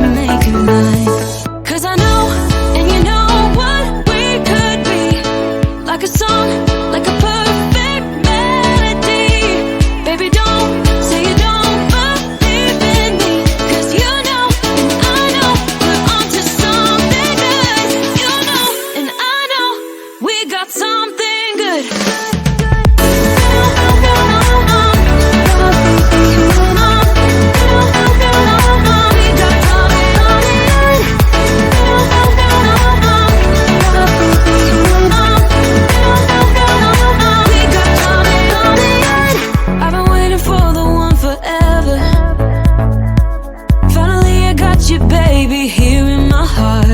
to make it right. 'Cause I know, and you know what we could be. Like a song, like a perfect melody. Baby, don't say you don't believe in me. 'Cause you know, and I know, we're onto something good. You know, and I know, we got something good. Baby, here in my heart.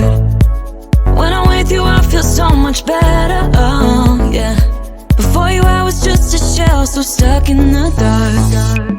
When I'm with you, I feel so much better. Oh, yeah. Before you, I was just a shell, so stuck in the dark.